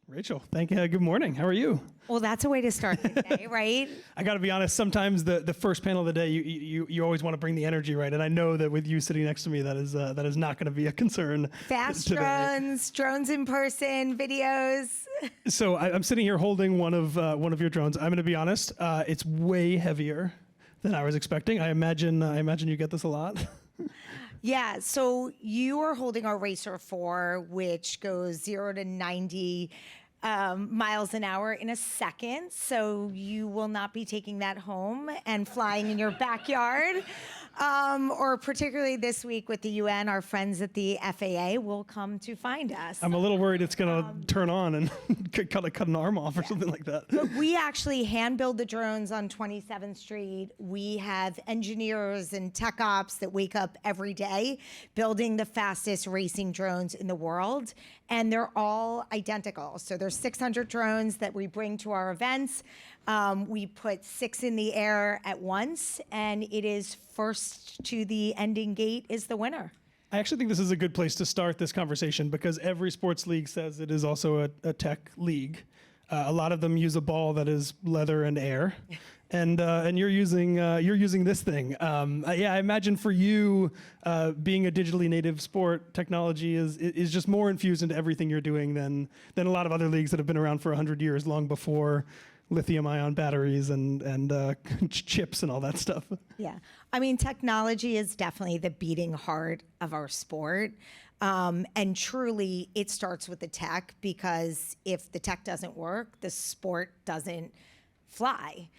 Rachel, thank you. Good morning. How are you? Well, that's a way to start the day, right? I got to be honest. Sometimes the first panel of the day, you always want to bring the energy, right? And I know that with you sitting next to me, that is not going to be a concern. Fast today. drones in person, videos. So I'm sitting here holding one of your drones. I'm going to be honest. It's way heavier than I was expecting. I imagine you get this a lot. Yeah, so you are holding our Racer 4, which goes 0 to 90 miles an hour in a second. So you will not be taking that home and flying in your backyard. Or particularly this week with the UN, our friends at the FAA will come to find us. I'm a little worried it's going to turn on and cut an arm off or something like that. But we actually hand build the drones on 27th Street. We have engineers and tech ops that wake up every day building the fastest racing drones in the world. And they're all identical. So there's 600 drones that we bring to our events. We put 6 in the air at once, and it is first to the ending gate is the winner. I actually think this is a good place to start this conversation because every sports league says it is also a tech league. A lot of them use a ball that is leather and air, and you're using this thing. I imagine for you, being a digitally native sport, technology is just more infused into everything you're doing than a lot of other leagues that have been around for 100 years, long before lithium-ion batteries and chips and all that stuff. Yeah, I mean, technology is definitely the beating heart of our sport. And truly, it starts with the tech, because if the tech doesn't work, the sport doesn't fly.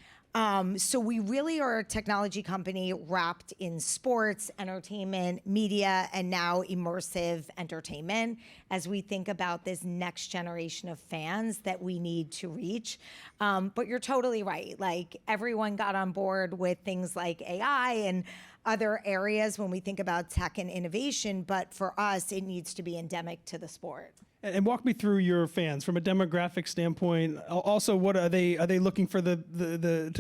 So we really are a technology company wrapped in sports, entertainment, media, and now immersive entertainment as we think about this next generation of fans that we need to reach. But you're totally right. Like, everyone got on board with things like AI and other areas when we think about tech and innovation, but for us, it needs to be endemic to the sport. And walk me through your fans from a demographic standpoint. Also, what are they looking for to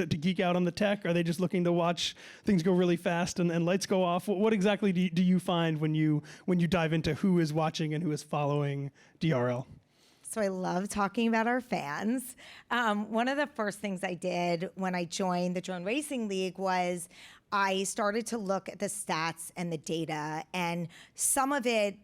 geek out on the tech? Are they just looking to watch things go really fast and lights go off? What exactly do you find when you dive into who is watching and who is following DRL? So I love talking about our fans. One of the first things I did when I joined the Drone Racing League was I started to look at the stats and the data, and some of it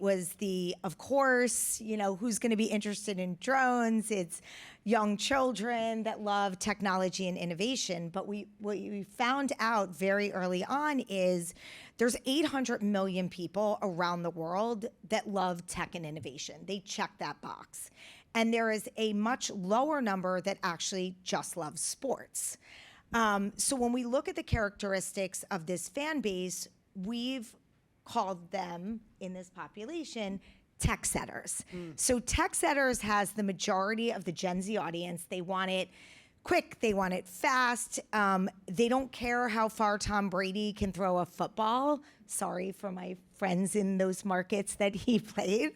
was of course, who's going to be interested in drones? It's young children that love technology and innovation. But what we found out very early on is there's 800 million people around the world that love tech and innovation. They check that box. And there is a much lower number that actually just love sports. So when we look at the characteristics of this fan base, we've called them in this population tech setters. So tech setters has the majority of the Gen Z audience. They want it quick, they want it fast. They don't care how far Tom Brady can throw a football. Sorry for my friends in those markets that he played.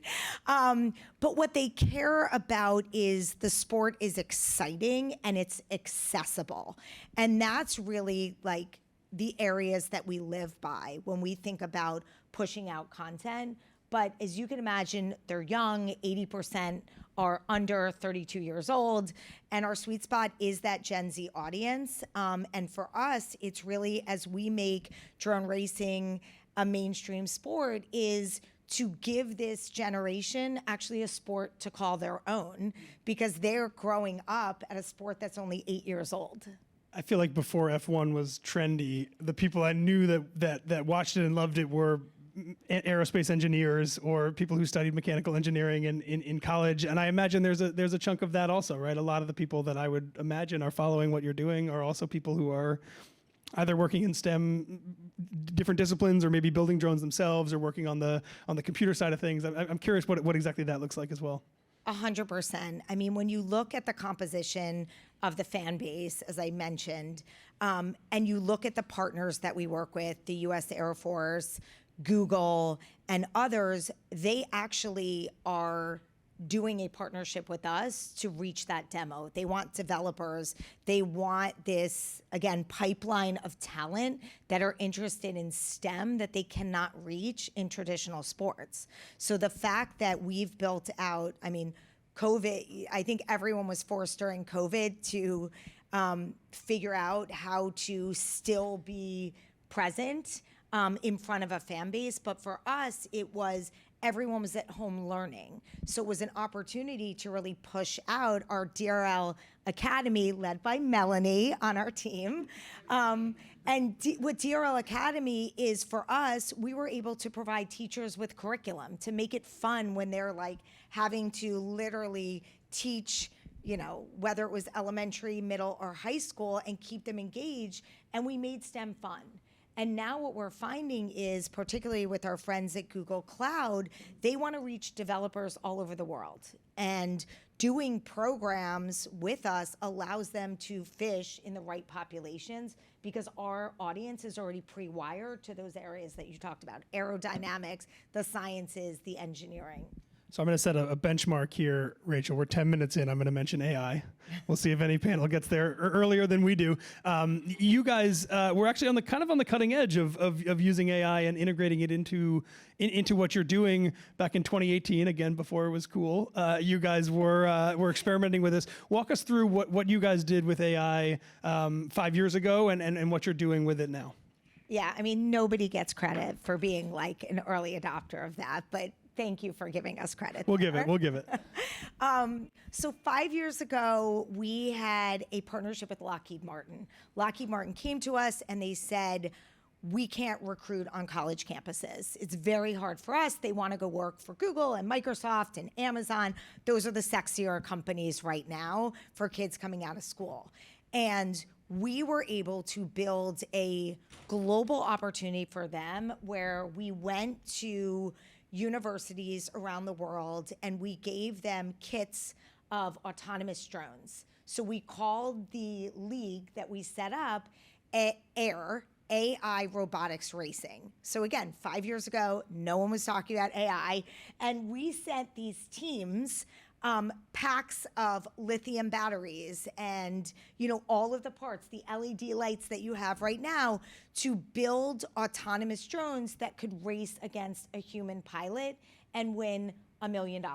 But what they care about is the sport is exciting and it's accessible. And that's really like the areas that we live by when we think about pushing out content. But as you can imagine, they're young, 80% are under 32 years old, and our sweet spot is that Gen Z audience. And for us, it's really, as we make drone racing a mainstream sport, is to give this generation actually a sport to call their own, because they're growing up at a sport that's only 8 years old. I feel like before F1 was trendy, the people I knew that watched it and loved it were aerospace engineers or people who studied mechanical engineering in college. And I imagine there's a chunk of that also, right? A lot of the people that I would imagine are following what you're doing are also people who are either working in STEM, different disciplines, or maybe building drones themselves, or working on the computer side of things. I'm curious what exactly that looks like as well. 100%. I mean, when you look at the composition of the fan base, as I mentioned, and you look at the partners that we work with, the US Air Force, Google, and others, they actually are doing a partnership with us to reach that demo. They want developers. They want this, again, pipeline of talent that are interested in STEM that they cannot reach in traditional sports. So the fact that we've built out, I mean, COVID, I think everyone was forced during COVID to figure out how to still be present in front of a fan base. But for us, it was everyone was at home learning. So it was an opportunity to really push out our DRL Academy, led by Melanie on our team. What DRL Academy is for us, we were able to provide teachers with curriculum to make it fun when they're like having to literally teach, whether it was elementary, middle, or high school, and keep them engaged. And we made STEM fun. And now what we're finding is, particularly with our friends at Google Cloud, they want to reach developers all over the world. And doing programs with us allows them to fish in the right populations because our audience is already pre-wired to those areas that you talked about: aerodynamics, the sciences, the engineering. So I'm going to set a benchmark here, Rachel. We're 10 minutes in. I'm going to mention AI. We'll see if any panel gets there earlier than we do. You guys were actually on the cutting edge of using AI and integrating it into what you're doing back in 2018. Again, before it was cool. You guys were experimenting with this. Walk us through what you guys did with AI 5 years ago and what you're doing with it now. Yeah, I mean, nobody gets credit for being like an early adopter of that, but thank you for giving us credit. We'll give it. So 5 years ago, we had a partnership with Lockheed Martin. Lockheed Martin came to us and they said, we can't recruit on college campuses. It's very hard for us. They want to go work for Google and Microsoft and Amazon. Those are the sexier companies right now for kids coming out of school. And we were able to build a global opportunity for them where we went to universities around the world and we gave them kits of autonomous drones. So we called the league that we set up AIR, AI Robotics Racing. So again, 5 years ago, no one was talking about AI, and we sent these teams packs of lithium batteries and all of the parts, the LED lights that you have right now, to build autonomous drones that could race against a human pilot and win $1 million.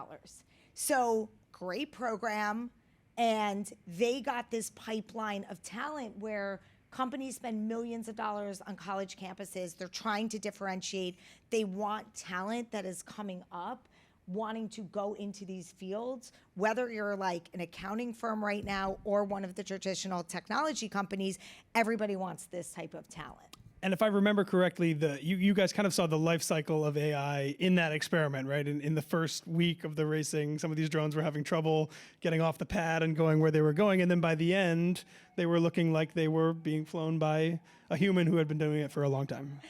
So great program, and they got this pipeline of talent where companies spend millions of dollars on college campuses. They're trying to differentiate. They want talent that is coming up, wanting to go into these fields, whether you're like an accounting firm right now or one of the traditional technology companies, everybody wants this type of talent. And if I remember correctly, you guys kind of saw the life cycle of AI in that experiment, right? In the first week of the racing, some of these drones were having trouble getting off the pad and going where they were going. And then by the end, they were looking like they were being flown by a human who had been doing it for a long time.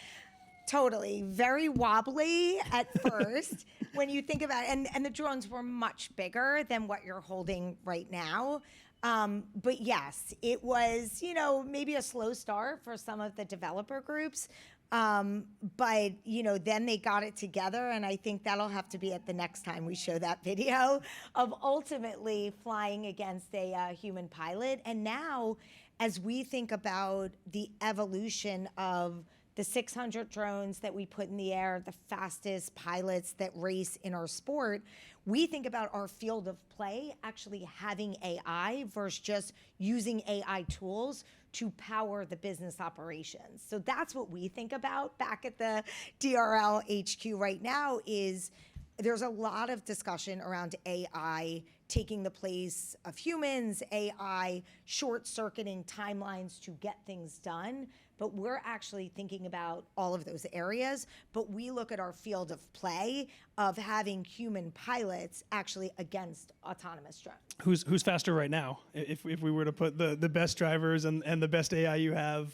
Totally. Very wobbly at first when you think about it. And the drones were much bigger than what you're holding right now. But yes, it was, maybe a slow start for some of the developer groups. But, then they got it together. And I think that'll have to be at the next time we show that video of ultimately flying against a human pilot. And now, as we think about the evolution of the 600 drones that we put in the air, the fastest pilots that race in our sport, we think about our field of play actually having AI versus just using AI tools to power the business operations. So that's what we think about back at the DRL HQ right now. Is there's a lot of discussion around AI taking the place of humans, AI short-circuiting timelines to get things done. But we're actually thinking about all of those areas. But we look at our field of play of having human pilots actually against autonomous drones. Who's faster right now? If we were to put the best drivers and the best AI you have,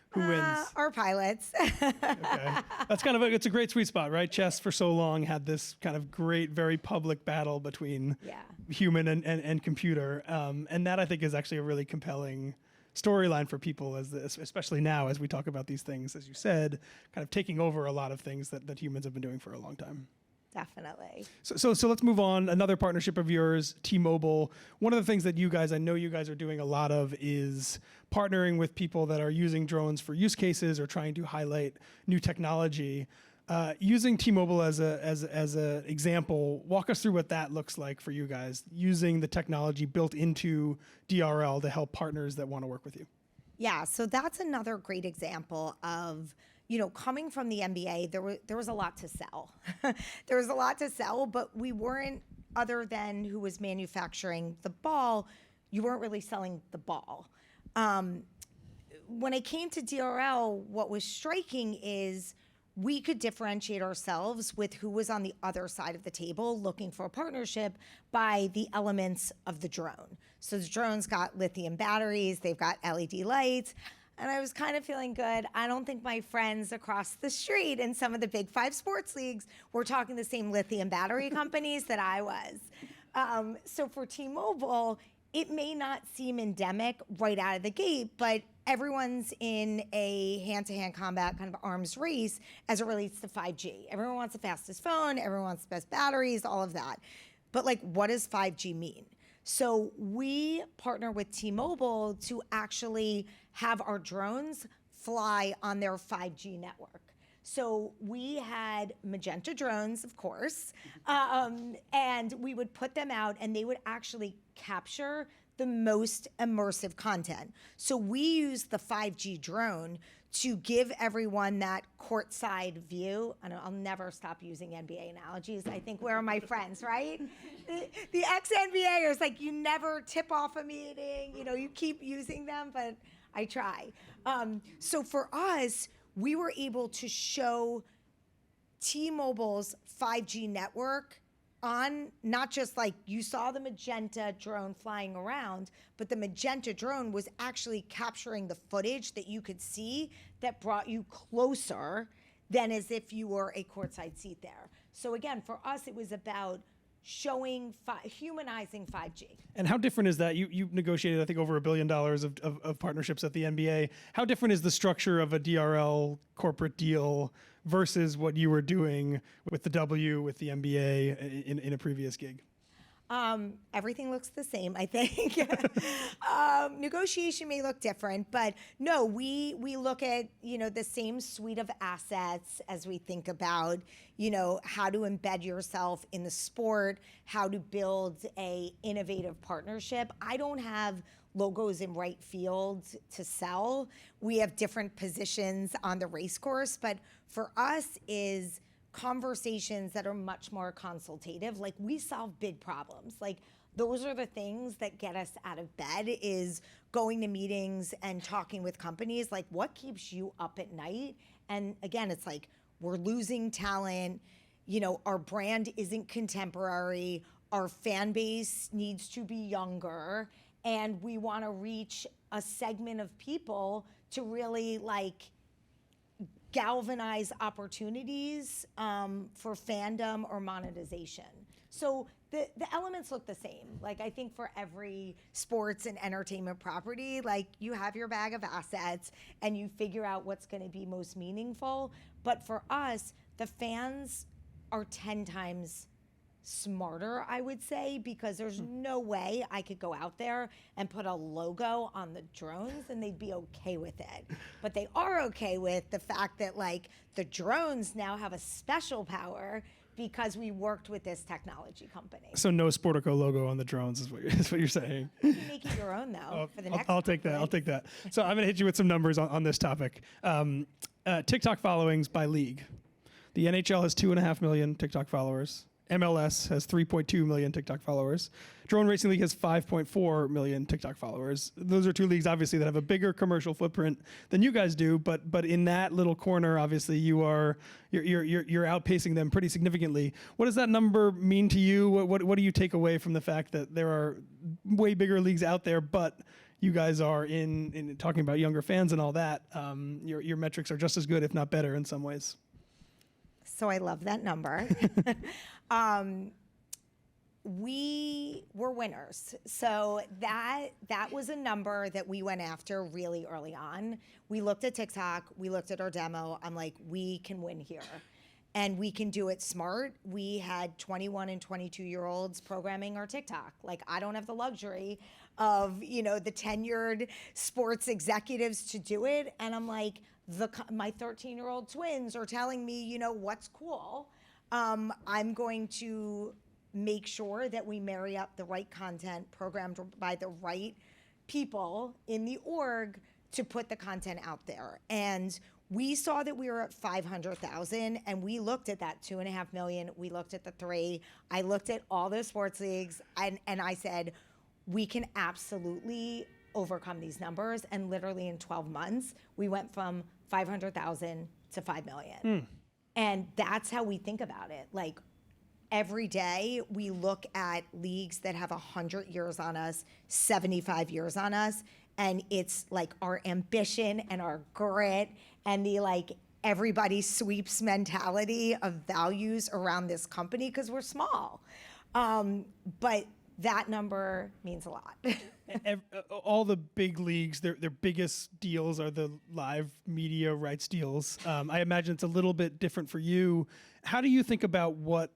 who wins? Our pilots. Okay. That's it's a great sweet spot, right? Chess for so long had this kind of great, very public battle between human and computer. And that I think is actually a really compelling storyline for people, especially now as we talk about these things, as you said, kind of taking over a lot of things that humans have been doing for a long time. Definitely. So let's move on. Another partnership of yours, T-Mobile. One of the things that I know you guys are doing a lot of is partnering with people that are using drones for use cases or trying to highlight new technology. Using T-Mobile as a example, walk us through what that looks like for you guys, using the technology built into DRL to help partners that want to work with you. Yeah, so that's another great example of, coming from the NBA, there was a lot to sell. There was a lot to sell, but we weren't, other than who was manufacturing the ball, you weren't really selling the ball. When it came to DRL, what was striking is we could differentiate ourselves with who was on the other side of the table looking for a partnership by the elements of the drone. So the drone's got lithium batteries, they've got LED lights, and I was kind of feeling good. I don't think my friends across the street in some of the big 5 sports leagues were talking the same lithium battery companies that I was. So for T-Mobile, it may not seem endemic right out of the gate, but everyone's in a hand-to-hand combat kind of arms race as it relates to 5G. Everyone wants the fastest phone, everyone wants the best batteries, all of that. But what does 5G mean? So we partner with T-Mobile to actually have our drones fly on their 5G network. So we had magenta drones, of course, and we would put them out and they would actually capture the most immersive content. So we use the 5G drone to give everyone that courtside view. And I'll never stop using NBA analogies. I think where are my friends, right? The ex-NBAers, you never tip off a meeting, you keep using them, but I try. So for us, we were able to show T-Mobile's 5G network on not just you saw the magenta drone flying around, but the magenta drone was actually capturing the footage that you could see that brought you closer than as if you were a courtside seat there. So again, for us, it was about showing, humanizing 5G. And how different is that? You negotiated, I think, over $1 billion of partnerships at the NBA. How different is the structure of a DRL corporate deal versus what you were doing with the W, with the NBA in a previous gig? Everything looks the same, I think. Negotiation may look different, but no, we look at, the same suite of assets as we think about, how to embed yourself in the sport, how to build a innovative partnership. I don't have logos in right field to sell. We have different positions on the race course, but for us is conversations that are much more consultative. We solve big problems. Those are the things that get us out of bed, is going to meetings and talking with companies. What keeps you up at night? And again, it's we're losing talent. Our brand isn't contemporary. Our fan base needs to be younger. And we want to reach a segment of people to really galvanize opportunities for fandom or monetization. So the elements look the same. I think for every sports and entertainment property, you have your bag of assets and you figure out what's going to be most meaningful. But for us, the fans are 10 times smarter, I would say, because there's no way I could go out there and put a logo on the drones and they'd be okay with it. But they are okay with the fact that the drones now have a special power because we worked with this technology company. So no Sportico logo on the drones is what you're saying. You can make it your own though for the next. I'll take that. I'll take that. So I'm gonna hit you with some numbers on this topic. TikTok followings by league. The NHL has 2.5 million TikTok followers. MLS has 3.2 million TikTok followers. Drone Racing League has 5.4 million TikTok followers. Those are two leagues, obviously, that have a bigger commercial footprint than you guys do. But in that little corner, obviously, you're outpacing them pretty significantly. What does that number mean to you? What do you take away from the fact that there are way bigger leagues out there, but you guys are in talking about younger fans and all that? Your metrics are just as good, if not better, in some ways. So I love that number. We were winners. So that was a number that we went after really early on. We looked at TikTok, we looked at our demo. I'm like, we can win here. And we can do it smart. We had 21 and 22-year-olds programming our TikTok. I don't have the luxury of, the tenured sports executives to do it. And I'm like, my 13-year-old twins are telling me, what's cool. I'm going to make sure that we marry up the right content programmed by the right people in the org to put the content out there. And we saw that we were at 500,000, and we looked at that 2.5 million. We looked at the 3. I looked at all the sports leagues, and I said, we can absolutely overcome these numbers. And literally in 12 months, we went from 500,000 to 5 million. And that's how we think about it. Like, every day we look at leagues that have 100 years on us, 75 years on us, and it's like our ambition and our grit and the like everybody sweeps mentality of values around this company because we're small. But that number means a lot. All the big leagues, their biggest deals are the live media rights deals. I imagine it's a little bit different for you. How do you think about what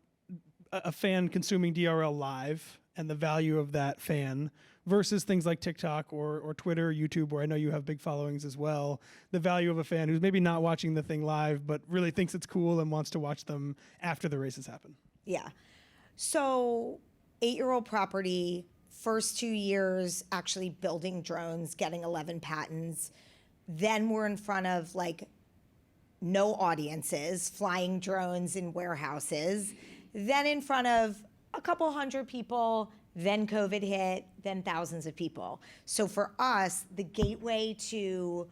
a fan consuming DRL live and the value of that fan versus things like TikTok or Twitter, YouTube, where I know you have big followings as well, the value of a fan who's maybe not watching the thing live, but really thinks it's cool and wants to watch them after the races happen? Yeah. So 8-year-old property, first 2 years actually building drones, getting 11 patents. Then we're in front of like no audiences, flying drones in warehouses. Then in front of a couple hundred people, then COVID hit, then thousands of people. So for us, the gateway to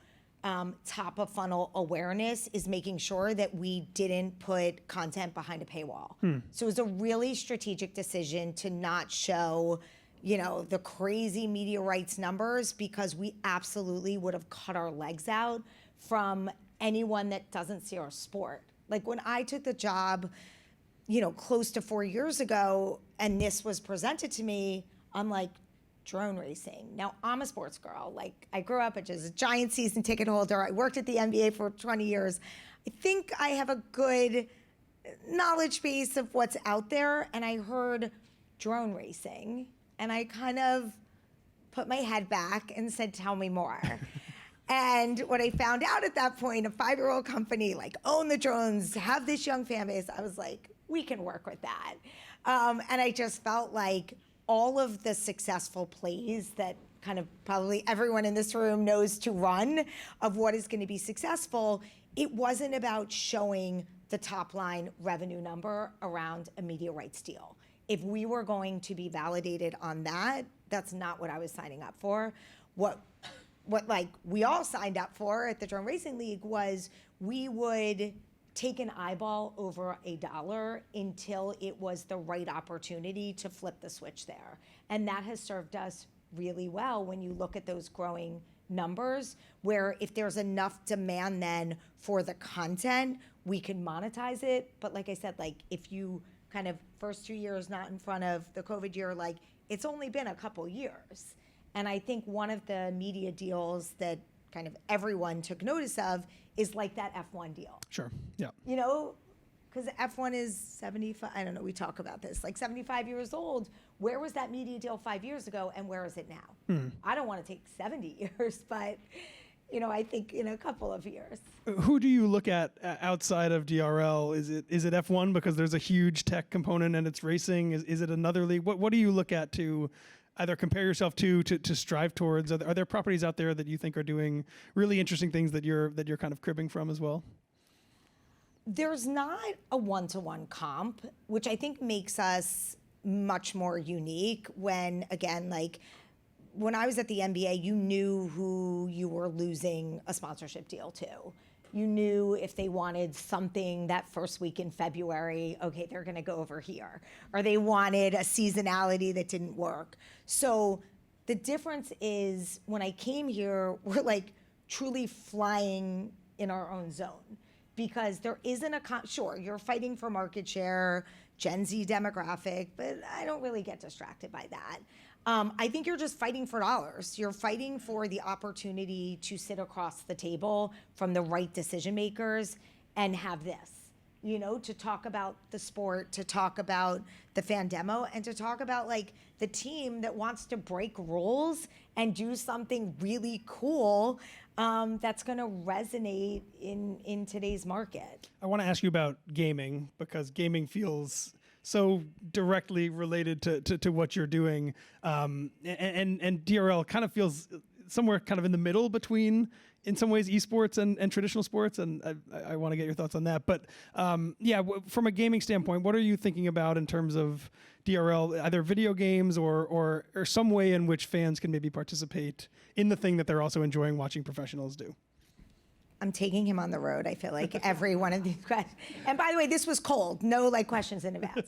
top of funnel awareness is making sure that we didn't put content behind a paywall. So it was a really strategic decision to not show, the crazy media rights numbers, because we absolutely would have cut our legs out from anyone that doesn't see our sport. Like when I took the job, close to 4 years ago, and this was presented to me, I'm like, drone racing. Now, I'm a sports girl. Like, I grew up as a giant season ticket holder. I worked at the NBA for 20 years. I think I have a good knowledge base of what's out there, and I heard drone racing, and I kind of put my head back and said, tell me more. And what I found out at that point, a 5-year-old company, like, own the drones, have this young fan base, I was like, we can work with that. And I just felt like all of the successful plays that kind of probably everyone in this room knows to run of what is going to be successful, it wasn't about showing the top line revenue number around a media rights deal. If we were going to be validated on that, that's not what I was signing up for. What like we all signed up for at the Drone Racing League was we would take an eyeball over $1 until it was the right opportunity to flip the switch there. And that has served us really well when you look at those growing numbers, where if there's enough demand then for the content, we can monetize it. But like I said, like if you kind of first 2 years not in front of the COVID year, like it's only been a couple years. And I think one of the media deals that kind of everyone took notice of is like that F1 deal. Sure, yeah. Because F1 is 75, I don't know, we talk about this, like 75 years old. Where was that media deal 5 years ago, and where is it now? I don't want to take 70 years, but, I think in a couple of years. Who do you look at outside of DRL? Is it F1 because there's a huge tech component and it's racing? Is it another league? What do you look at to either compare yourself to strive towards? Are there properties out there that you think are doing really interesting things that you're kind of cribbing from as well? There's not a one-to-one comp, which I think makes us much more unique when, again, like when I was at the NBA, you knew who you were losing a sponsorship deal to. You knew if they wanted something that first week in February, okay, they're going to go over here. Or they wanted a seasonality that didn't work. So the difference is when I came here, we're like truly flying in our own zone, because there isn't sure, you're fighting for market share, Gen Z demographic, but I don't really get distracted by that. I think you're just fighting for dollars. You're fighting for the opportunity to sit across the table from the right decision makers and have this, to talk about the sport, to talk about the fan demo, and to talk about like the team that wants to break rules and do something really cool that's going to resonate in today's market. I want to ask you about gaming because gaming feels so directly related to what you're doing, and DRL kind of feels somewhere kind of in the middle between, in some ways, esports and traditional sports, and I want to get your thoughts on that. But from a gaming standpoint, what are you thinking about in terms of DRL, either video games or some way in which fans can maybe participate in the thing that they're also enjoying watching professionals do? I'm taking him on the road. I feel like every one of these questions. And by the way, this was cold. No questions in advance.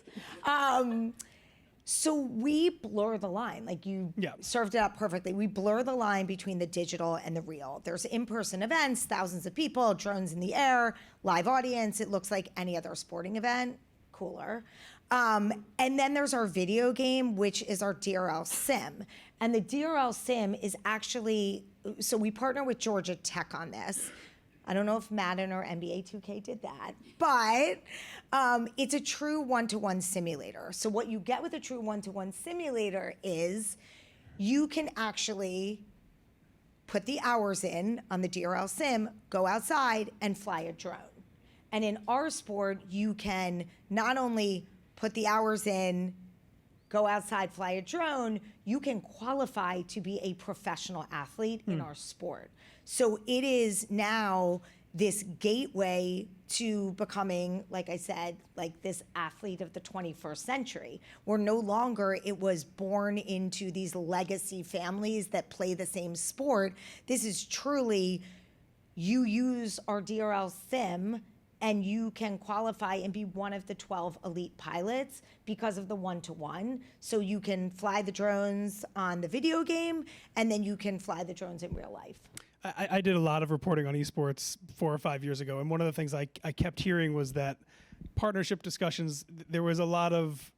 So we blur the line. Like you served it up perfectly. We blur the line between the digital and the real. There's in-person events, thousands of people, drones in the air, live audience. It looks like any other sporting event, cooler. And then there's our video game, which is our DRL Sim. And the DRL Sim is actually, so we partner with Georgia Tech on this. I don't know if Madden or NBA 2K did that, but it's a true one-to-one simulator. So what you get with a true one-to-one simulator is you can actually put the hours in on the DRL Sim, go outside and fly a drone. And in our sport, you can not only put the hours in, go outside, fly a drone, you can qualify to be a professional athlete in our sport. So it is now this gateway to becoming, like I said, like this athlete of the 21st century, where no longer it was born into these legacy families that play the same sport. This is truly, you use our DRL Sim and you can qualify and be one of the 12 elite pilots because of the one-to-one. So you can fly the drones on the video game, and then you can fly the drones in real life. I did a lot of reporting on esports 4 or 5 years ago, and one of the things I kept hearing was that partnership discussions, there was a lot of,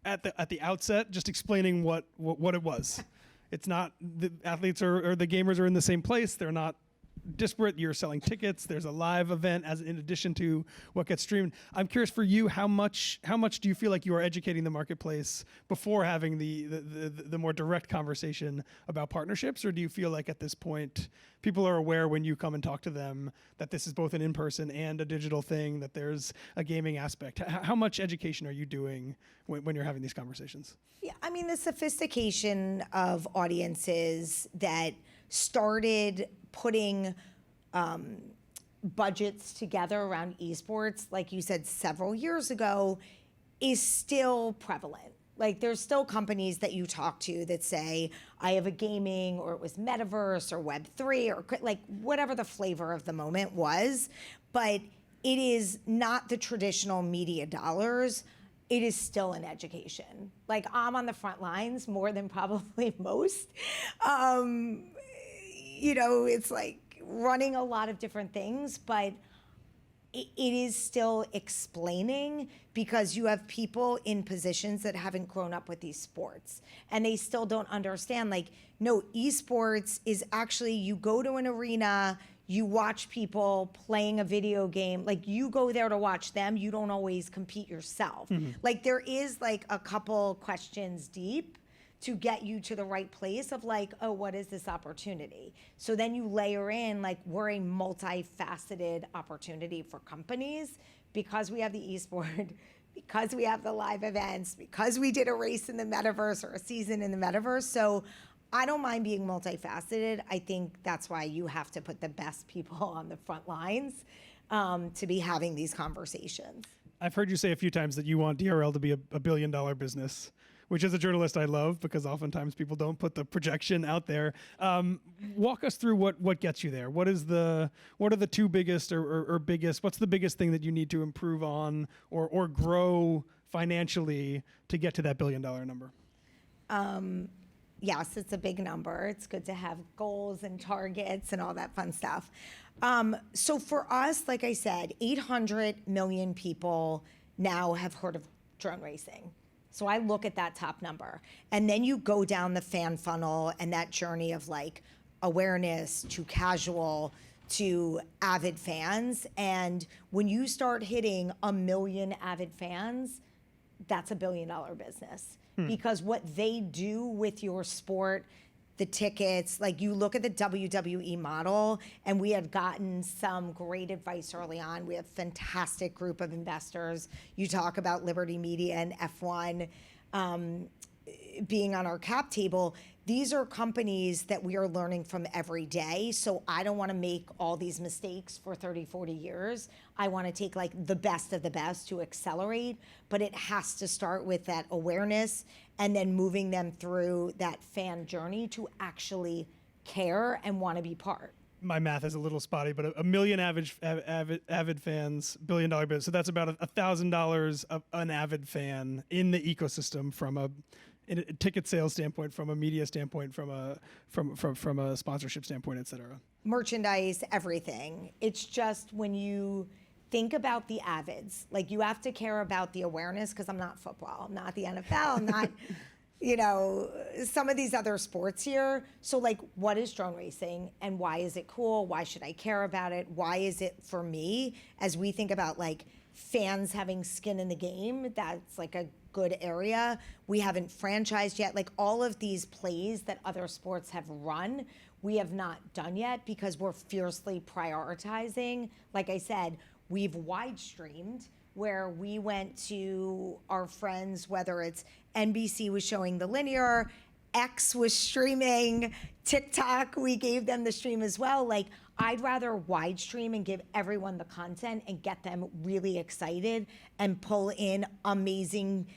at the outset, just explaining what it was. It's not, the athletes or the gamers are in the same place. They're not disparate. You're selling tickets. There's a live event as in addition to what gets streamed. I'm curious for you, how much do you feel like you are educating the marketplace before having the more direct conversation about partnerships, or do you feel like at this point people are aware when you come and talk to them that this is both an in-person and a digital thing, that there's a gaming aspect? How much education are you doing when you're having these conversations? Yeah, I mean, the sophistication of audiences that started putting budgets together around esports, like you said, several years ago, is still prevalent. Like there's still companies that you talk to that say, I have a gaming, or it was metaverse or Web3 or like whatever the flavor of the moment was, but it is not the traditional media dollars. It is still an education. Like I'm on the front lines more than probably most. It's like running a lot of different things, but it is still explaining, because you have people in positions that haven't grown up with these sports and they still don't understand. Like, no, esports is actually, you go to an arena, you watch people playing a video game, like you go there to watch them, you don't always compete yourself. Like there is like a couple questions deep to get you to the right place of like, oh, what is this opportunity? So then you layer in like, we're a multifaceted opportunity for companies because we have the esport, because we have the live events, because we did a race in the metaverse or a season in the metaverse. So I don't mind being multifaceted. I think that's why you have to put the best people on the front lines to be having these conversations. I've heard you say a few times that you want DRL to be a $1 billion business, which as a journalist I love, because oftentimes people don't put the projection out there. Walk us through what gets you there. What are the two biggest or biggest, what's the biggest thing that you need to improve on or grow financially to get to that $1 billion number? Yes, it's a big number. It's good to have goals and targets and all that fun stuff. So for us, like I said, 800 million people now have heard of drone racing. So I look at that top number, and then you go down the fan funnel and that journey of like awareness to casual to avid fans. And when you start hitting 1 million avid fans, that's $1 billion business. Because what they do with your sport the tickets. Like, you look at the WWE model, and we had gotten some great advice early on. We have a fantastic group of investors. You talk about Liberty Media and F1 being on our cap table. These are companies that we are learning from every day. So I don't want to make all these mistakes for 30, 40 years. I want to take like the best of the best to accelerate, but it has to start with that awareness and then moving them through that fan journey to actually care and want to be part. My math is a little spotty, but a million avid fans, $1 billion business. So that's about $1,000 an avid fan in the ecosystem from a ticket sales standpoint, from a media standpoint, from a sponsorship standpoint, et cetera. Merchandise, everything. It's just when you think about the avids, like, you have to care about the awareness, because I'm not football, I'm not the NFL, I'm not, some of these other sports here. So, like, what is drone racing and why is it cool? Why should I care about it? Why is it for me? As we think about like fans having skin in the game, that's like a good area. We haven't franchised yet. Like, all of these plays that other sports have run, we have not done yet because we're fiercely prioritizing. Like I said, we've wide streamed, where we went to our friends, whether it's NBC was showing the linear, X was streaming, TikTok, we gave them the stream as well. Like, I'd rather wide stream and give everyone the content and get them really excited and pull in amazing,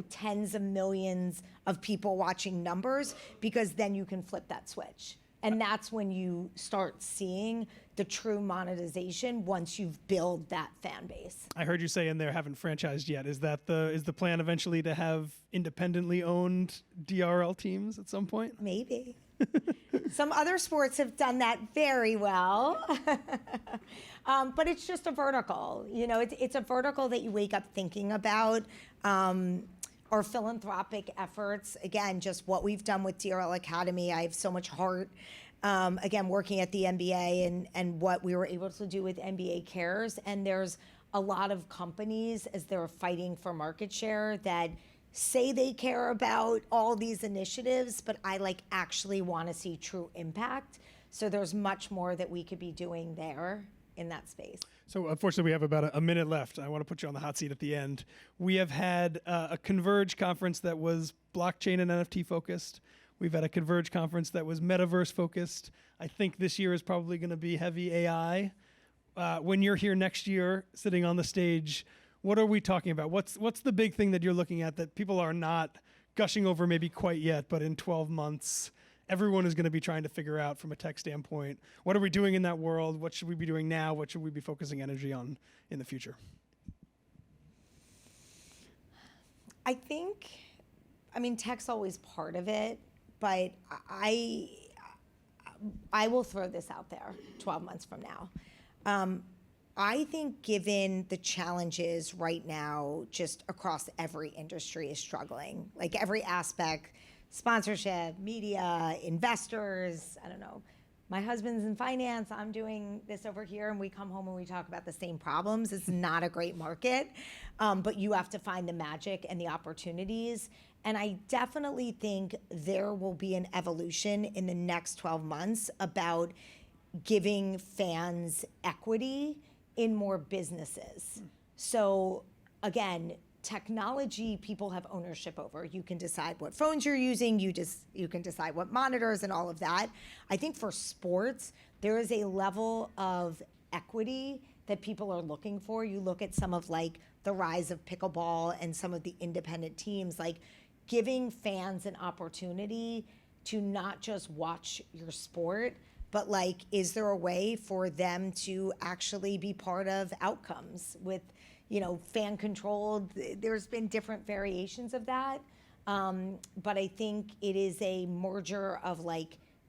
tens of millions of people watching numbers, because then you can flip that switch. And that's when you start seeing the true monetization, once you've built that fan base. I heard you say in there haven't franchised yet. Is the plan eventually to have independently owned DRL teams at some point? Maybe. Some other sports have done that very well. But it's just a vertical. It's a vertical that you wake up thinking about. Our philanthropic efforts, again, just what we've done with DRL Academy. I have so much heart, again, working at the NBA and what we were able to do with NBA Cares. And there's a lot of companies, as they're fighting for market share, that say they care about all these initiatives, but I actually want to see true impact. So there's much more that we could be doing there in that space. So unfortunately, we have about a minute left. I want to put you on the hot seat at the end. We have had a Converge conference that was blockchain and NFT focused. We've had a Converge conference that was metaverse focused. I think this year is probably going to be heavy AI. When you're here next year, sitting on the stage, what are we talking about? What's the big thing that you're looking at that people are not gushing over maybe quite yet, but in 12 months, everyone is going to be trying to figure out from a tech standpoint? What are we doing in that world? What should we be doing now? What should we be focusing energy on in the future? Tech's always part of it, but I will throw this out there 12 months from now. I think, given the challenges right now, just across every industry is struggling, like every aspect, sponsorship, media, investors, I don't know. My husband's in finance, I'm doing this over here, and we come home and we talk about the same problems. It's not a great market, but you have to find the magic and the opportunities. And I definitely think there will be an evolution in the next 12 months about giving fans equity in more businesses. So again, technology, people have ownership over. You can decide what phones you're using, you can decide what monitors and all of that. I think for sports, there is a level of equity that people are looking for. You look at some of the rise of pickleball and some of the independent teams, giving fans an opportunity to not just watch your sport, but is there a way for them to actually be part of outcomes with, fan controlled? There's been different variations of that. But I think it is a merger of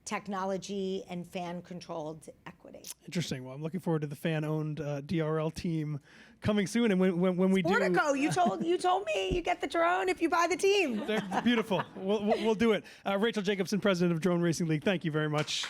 technology and fan controlled equity. Interesting. Well, I'm looking forward to the fan owned DRL team coming soon. And when we Sportico, you told me you get the drone if you buy the team. They're beautiful. We'll do it. Rachel Jacobson, president of Drone Racing League. Thank you very much.